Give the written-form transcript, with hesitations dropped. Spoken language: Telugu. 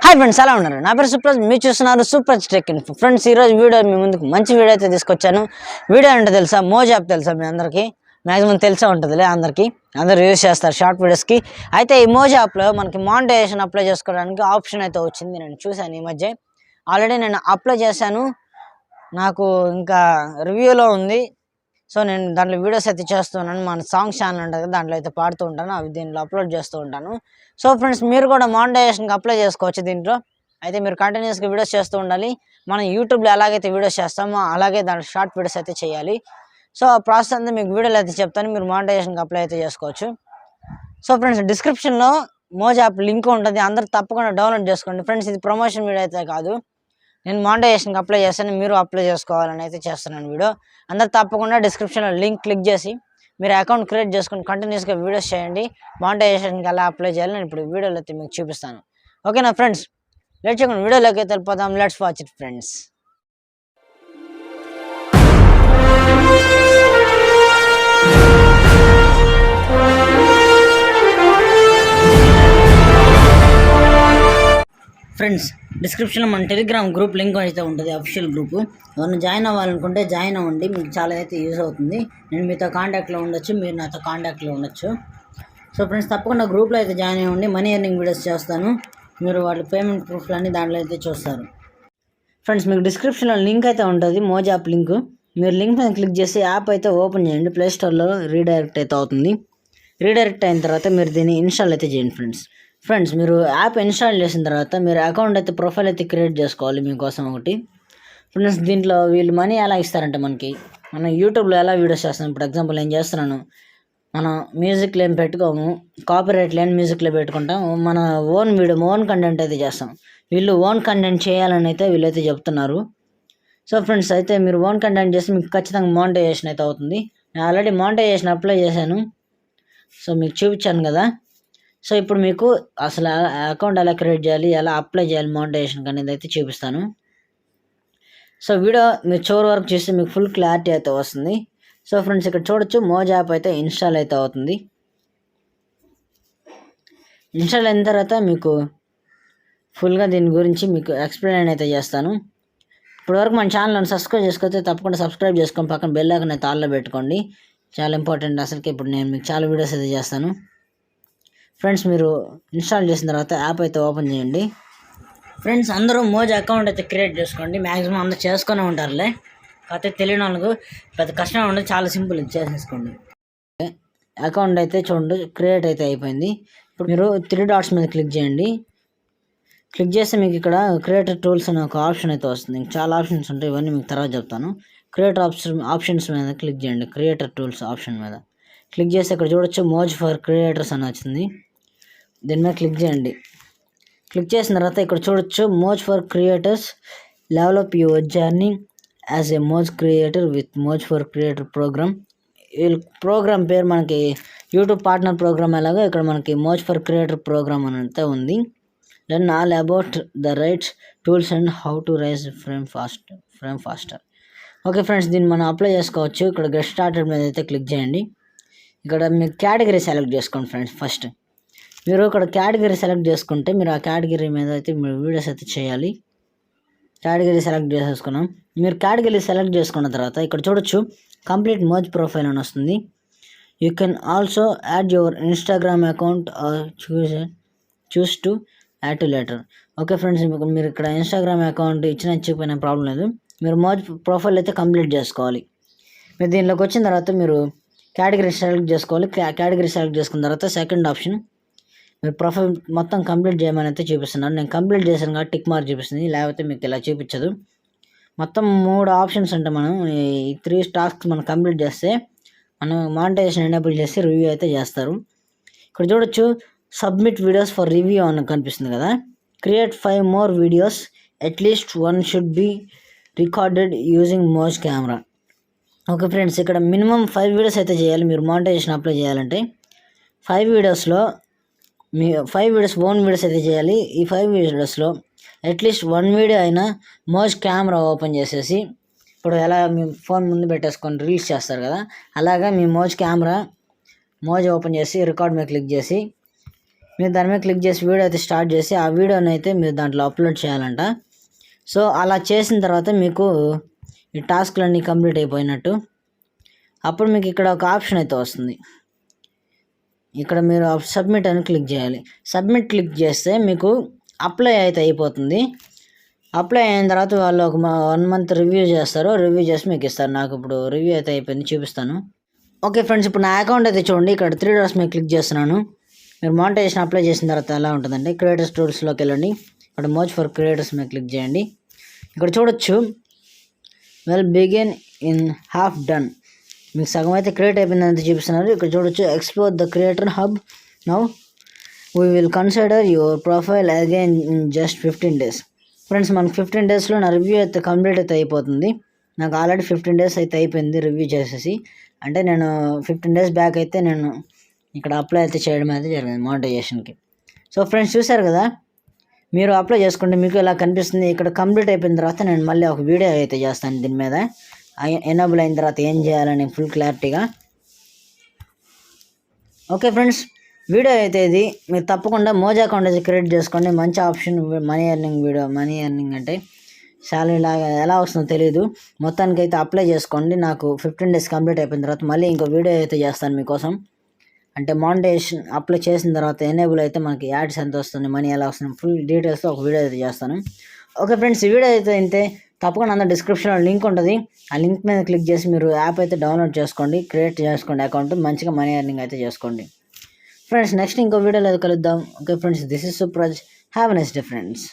హాయ్ ఫ్రెండ్స్, ఎలా ఉన్నారు? నా పేరు సుప్రజ్, మీరు చూస్తున్నారు సూప్రజ్ టెక్ ఇన్ఫో. ఫ్రెండ్స్, ఈరోజు వీడియో మీ ముందుకు మంచి వీడియో అయితే తీసుకొచ్చాను. వీడియో అంటే తెలుసా? మోజ్ యాప్ తెలుసా మీ అందరికీ? మ్యాక్సిమం తెలిసే ఉంటుందిలే అందరికీ. అందరూ యూజ్ చేస్తారు షార్ట్ వీడియోస్కి. అయితే ఈ మోజ్ యాప్లో మనకి మానిటైజేషన్ అప్లై చేసుకోవడానికి ఆప్షన్ అయితే వచ్చింది. నేను చూశాను ఈ మధ్య. ఆల్రెడీ నేను అప్లై చేశాను, నాకు ఇంకా రివ్యూలో ఉంది. సో నేను దాంట్లో వీడియోస్ అయితే చేస్తున్నాను. మన సాంగ్స్ ఛానల్ ఉంటుంది కదా, దాంట్లో అయితే పాడుతూ ఉంటాను, అవి దీంట్లో అప్లోడ్ చేస్తూ ఉంటాను. సో ఫ్రెండ్స్, మీరు కూడా మానిటైజేషన్కి అప్లై చేసుకోవచ్చు దీంట్లో. అయితే మీరు కంటిన్యూస్గా వీడియోస్ చేస్తూ ఉండాలి. మనం యూట్యూబ్లో ఎలాగైతే వీడియోస్ చేస్తామో అలాగే దాంట్లో షార్ట్ వీడియోస్ అయితే చేయాలి. సో ఆ ప్రాసెస్ అంతా మీకు వీడియోలో అయితే చెప్తాను. మీరు మానిటైజేషన్కి అప్లై అయితే చేసుకోవచ్చు. సో ఫ్రెండ్స్, డిస్క్రిప్షన్లో మోజ్ యాప్ లింక్ ఉంటుంది, అందరూ తప్పకుండా డౌన్లోడ్ చేసుకోండి. ఫ్రెండ్స్, ఇది ప్రమోషన్ వీడియో అయితే కాదు, నేను మానిటైజేషన్కి అప్లై చేస్తాను, మీరు అప్లై చేసుకోవాలని అయితే చేస్తున్నాను వీడియో. అందరు తప్పకుండా డిస్క్రిప్షన్లో లింక్ క్లిక్ చేసి మీరు అకౌంట్ క్రియేట్ చేసుకుని కంటిన్యూస్గా వీడియోస్ చేయండి. మానిటైజేషన్కి ఎలా అప్లై చేయాలి నేను ఇప్పుడు వీడియోలో అయితే మీకు చూపిస్తాను. ఓకేనా ఫ్రెండ్స్? లెట్స్ చేయకుండా వీడియోలోకి అయితే వెళ్ళిపోదాం. Let's watch it friends. Friends, డిస్క్రిప్షన్లో మన టెలిగ్రామ్ గ్రూప్ లింక్ అయితే ఉంటుంది, అఫీషియల్ గ్రూప్. ఎవరైనా జాయిన్ అవ్వాలనుకుంటే జాయిన్ అవ్వండి, మీకు చాలా అయితే యూజ్ అవుతుంది. నేను మీతో కాంటాక్ట్లో ఉండొచ్చు, మీరు నాతో కాంటాక్ట్లో ఉండొచ్చు. సో ఫ్రెండ్స్, తప్పకుండా గ్రూప్లో అయితే జాయిన్ అవ్వండి. మనీ ఎర్నింగ్ వీడియోస్ చేస్తాను, మీరు వాళ్ళ పేమెంట్ ప్రూఫ్లు అన్నీ దాంట్లో అయితే చూస్తారు. ఫ్రెండ్స్, మీకు డిస్క్రిప్షన్లో లింక్ అయితే ఉంటుంది, మోజ్ యాప్ లింక్. మీరు లింక్ మీద క్లిక్ చేసి యాప్ అయితే ఓపెన్ చేయండి. ప్లేస్టోర్లో రీడైరెక్ట్ అయితే అవుతుంది. రీడైరెక్ట్ అయిన తర్వాత మీరు దీన్ని ఇన్స్టాల్ అయితే చేయండి. ఫ్రెండ్స్, మీరు యాప్ ఇన్స్టాల్ చేసిన తర్వాత మీరు అకౌంట్ అయితే ప్రొఫైల్ అయితే క్రియేట్ చేసుకోవాలి మీకోసం ఒకటి. ఫ్రెండ్స్, దీంట్లో వీళ్ళు మనీ ఎలా ఇస్తారంటే మనం యూట్యూబ్లో ఎలా వీడియోస్ చేస్తాం. ఇప్పుడు ఎగ్జాంపుల్ నేను చేస్తున్నాను, మనం మ్యూజిక్లో ఏం పెట్టుకోము, కాపీరైట్ లేని మ్యూజిక్లో పెట్టుకుంటాం, మన ఓన్ వీడియో ఓన్ కంటెంట్ అయితే చేస్తాం. వీళ్ళు ఓన్ కంటెంట్ చేయాలని అయితే వీళ్ళైతే చెప్తున్నారు. సో ఫ్రెండ్స్, అయితే మీరు ఓన్ కంటెంట్ చేస్తే మీకు ఖచ్చితంగా మానిటైజేషన్ అయితే అవుతుంది. నేను ఆల్రెడీ మానిటైజేషన్ అప్లై చేశాను, సో మీకు చూపించాను కదా. సో ఇప్పుడు మీకు అసలు అకౌంట్ ఎలా క్రియేట్ చేయాలి, ఎలా అప్లై చేయాలి మానిటైజేషన్కి అనేది అయితే చూపిస్తాను. సో వీడియో మీరు చివరి వరకు చూస్తే మీకు ఫుల్ క్లారిటీ అయితే వస్తుంది. సో ఫ్రెండ్స్, ఇక్కడ చూడొచ్చు, మోజ్ యాప్ అయితే ఇన్స్టాల్ అయితే అవుతుంది. ఇన్స్టాల్ అయిన తర్వాత మీకు ఫుల్గా దీని గురించి మీకు ఎక్స్ప్లెయిన్ అయితే చేస్తాను. ఇప్పటివరకు మన ఛానల్ని సబ్స్క్రైబ్ చేసుకోతే తప్పకుండా సబ్స్క్రైబ్ చేసుకొని పక్కన బెల్ ఐకాన్ అయితే ఆన్లో పెట్టుకోండి, చాలా ఇంపార్టెంట్. అసలుకి ఇప్పుడు నేను మీకు చాలా వీడియోస్ అయితే చేస్తాను. ఫ్రెండ్స్, మీరు ఇన్స్టాల్ చేసిన తర్వాత యాప్ అయితే ఓపెన్ చేయండి. ఫ్రెండ్స్, అందరూ మోజ్ అకౌంట్ అయితే క్రియేట్ చేసుకోండి. మ్యాక్సిమం అందరూ చేసుకునే ఉంటారులే, కాకపోతే తెలియని వాళ్ళకు పెద్ద కష్టం ఉండదు, చాలా సింపుల్, ఇది చేసేసుకోండి. అకౌంట్ అయితే చూడండి క్రియేట్ అయితే అయిపోయింది. ఇప్పుడు మీరు 3 డాట్స్ మీద క్లిక్ చేయండి. క్లిక్ చేస్తే మీకు ఇక్కడ క్రియేటర్ టూల్స్ అనే ఒక ఆప్షన్ అయితే వస్తుంది. చాలా ఆప్షన్స్ ఉంటాయి, ఇవన్నీ మీకు తర్వాత చెప్తాను. క్రియేటర్ ఆప్షన్స్ మీద క్లిక్ చేయండి. క్రియేటర్ టూల్స్ ఆప్షన్ మీద క్లిక్ చేస్తే ఇక్కడ చూడొచ్చు మోజ్ ఫర్ క్రియేటర్స్ అని వచ్చింది, దీని మీద క్లిక్ చేయండి. క్లిక్ చేసిన తర్వాత ఇక్కడ చూడొచ్చు Moj for creators develop your journey as a Moj creator with Moj for creator program. ఈ ప్రోగ్రామ్ పేరు మనకి యూట్యూబ్ పార్ట్నర్ ప్రోగ్రామ్ ఎలాగో ఇక్కడ మనకి మోజ్ ఫర్ క్రియేటర్ ప్రోగ్రామ్ అని అయితే ఉంది. Learn all about the rights tools and how to rise frame faster. Okay friends, దీన్ని మనం అప్లై చేసుకోవచ్చు. ఇక్కడ గెట్ స్టార్టెడ్ మీద అయితే క్లిక్ చేయండి. ఇక్కడ మీరు కేటగిరీ సెలెక్ట్ చేసుకోండి. ఫ్రెండ్స్, ఫస్ట్ మీరు ఇక్కడ కేటగిరీ సెలెక్ట్ చేసుకుంటే మీరు ఆ కేటగిరీ మీద అయితే మీరు వీడియోస్ అయితే చేయాలి. కేటగిరీ సెలెక్ట్ చేసేసుకున్నాం. మీరు కేటగిరీ సెలెక్ట్ చేసుకున్న తర్వాత ఇక్కడ చూడొచ్చు కంప్లీట్ మోజ్ ప్రొఫైల్ అని వస్తుంది. You can also add your Instagram account or choose to add to letter. Okay friends, మీరు ఇక్కడ ఇన్స్టాగ్రామ్ అకౌంట్ ఇచ్చిపోయిన ప్రాబ్లం లేదు. మీరు మోజ్ ప్రొఫైల్ అయితే కంప్లీట్ చేసుకోవాలి. మీరు దీనిలోకి వచ్చిన తర్వాత మీరు కేటగిరీ సెలెక్ట్ చేసుకోవాలి. కేటగిరీ సెలెక్ట్ చేసుకున్న తర్వాత సెకండ్ ఆప్షన్ మీరు ప్రొఫైల్ మొత్తం కంప్లీట్ చేయమని అయితే చూపిస్తున్నారు. నేను కంప్లీట్ చేశాను కాబట్టి టిక్ మార్క్ చూపిస్తుంది, లేకపోతే మీకు ఇలా చూపించదు. మొత్తం 3 ఆప్షన్స్ ఉంటాయి. మనం ఈ 3 టాస్క్స్ మనం కంప్లీట్ చేస్తే మనం మానిటైజేషన్ ఎనేబుల్ చేసి రివ్యూ అయితే చేస్తారు. ఇక్కడ చూడొచ్చు సబ్మిట్ వీడియోస్ ఫర్ రివ్యూ అని కనిపిస్తుంది కదా. Create 5 more videos, at least 1 should be recorded using Moj camera. Okay friends, ఇక్కడ మినిమం 5 వీడియోస్ అయితే చేయాలి. మీరు మానిటైజేషన్ అప్లై చేయాలంటే 5 వీడియోస్లో మీ 5 వీడియోస్ ఓన్ వీడియోస్ అయితే చేయాలి. ఈ 5 వీడియోస్లో అట్లీస్ట్ 1 వీడియో అయినా మోజ్ కెమెరా ఓపెన్ చేసేసి, ఇప్పుడు ఎలా మీ ఫోన్ ముందు పెట్టేసుకొని రీల్స్ చేస్తారు కదా, అలాగా మీ మోజ్ ఓపెన్ చేసి రికార్డ్ మీద క్లిక్ చేసి మీరు దాని మీద క్లిక్ చేసి వీడియో అయితే స్టార్ట్ చేసి ఆ వీడియోని అయితే మీరు దాంట్లో అప్లోడ్ చేయాలంట. సో అలా చేసిన తర్వాత మీకు ఈ టాస్క్లన్నీ కంప్లీట్ అయిపోయినట్టు. అప్పుడు మీకు ఇక్కడ ఒక ఆప్షన్ అయితే వస్తుంది. ఇక్కడ మీరు సబ్మిట్ అని క్లిక్ చేయాలి. సబ్మిట్ క్లిక్ చేస్తే మీకు అప్లై అయితే అయిపోతుంది. అప్లై అయిన తర్వాత వాళ్ళు ఒక 1 మంత్ రివ్యూ చేస్తారు. రివ్యూ చేసి మీకు ఇస్తారు. నాకు ఇప్పుడు రివ్యూ అయితే అయిపోయింది, చూపిస్తాను. ఓకే ఫ్రెండ్స్, ఇప్పుడు నా అకౌంట్ అయితే చూడండి. ఇక్కడ 3 డాట్స్ మీద క్లిక్ చేస్తున్నాను. మీరు మానిటైజేషన్ అప్లై చేసిన తర్వాత ఎలా ఉంటుందంటే క్రియేటర్స్ టూల్స్లోకి వెళ్ళండి. ఇక్కడ మోజ్ ఫర్ క్రియేటర్స్ మీద క్లిక్ చేయండి. ఇక్కడ చూడొచ్చు బిగిన్ ఇన్ హాఫ్ డన్. మీకు సగం అయితే క్రియేట్ అయిపోయిందని చూపిస్తున్నారు. ఇక్కడ చూడొచ్చు explore the creator hub now we will consider your profile again in just 15 days. Friends, మనకు 15 daysలో నా రివ్యూ అయితే కంప్లీట్ అయితే అయిపోతుంది. నాకు ఆల్రెడీ 15 days అయితే అయిపోయింది రివ్యూ చేసేసి. అంటే నేను 15 days బ్యాక్ అయితే నేను ఇక్కడ అప్లై అయితే చేయడం అయితే జరిగింది మానిటైజేషన్కి. సో ఫ్రెండ్స్, చూసారు కదా, మీరు అప్లై చేసుకుంటే మీకు ఇలా కనిపిస్తుంది. ఇక్కడ కంప్లీట్ అయిపోయిన తర్వాత నేను మళ్ళీ ఒక వీడియో అయితే చేస్తాను దీని మీద. ఎనేబుల్ అయిన తర్వాత ఏం చేయాలని ఫుల్ క్లారిటీగా. ఓకే ఫ్రెండ్స్, వీడియో అయితే ఇది. మీరు తప్పకుండా మోజ్ అకౌంట్ అయితే క్రియేట్ చేసుకోండి. మంచి option money earning video. Money earning అంటే శాలరీ లాగా ఎలా వస్తుందో తెలియదు. మొత్తానికి అయితే అప్లై చేసుకోండి. నాకు 15 days కంప్లీట్ అయిపోయిన తర్వాత మళ్ళీ ఇంకో వీడియో అయితే చేస్తాను మీకోసం. అంటే మానిటైజేషన్ అప్లై చేసిన తర్వాత ఎనేబుల్ అయితే మనకి యాడ్స్ ఎంత వస్తుంది, మనీ ఎలా వస్తుంది, ఫుల్ డీటెయిల్స్తో ఒక వీడియో అయితే చేస్తాను. ఓకే ఫ్రెండ్స్, ఈ వీడియో అయితే ఇంతే. తప్పకుండా అందరూ డిస్క్రిప్షన్లో లింక్ ఉంటుంది. ఆ లింక్ మీద క్లిక్ చేసి మీరు యాప్ అయితే డౌన్లోడ్ చేసుకోండి, క్రియేట్ చేసుకోండి అకౌంట్. మంచిగా మనీ ఎర్నింగ్ అయితే చేసుకోండి ఫ్రెండ్స్. నెక్స్ట్ ఇంకో వీడియోలో అయితే కలుద్దాం. Okay friends, this is Supraj. Have a nice day friends.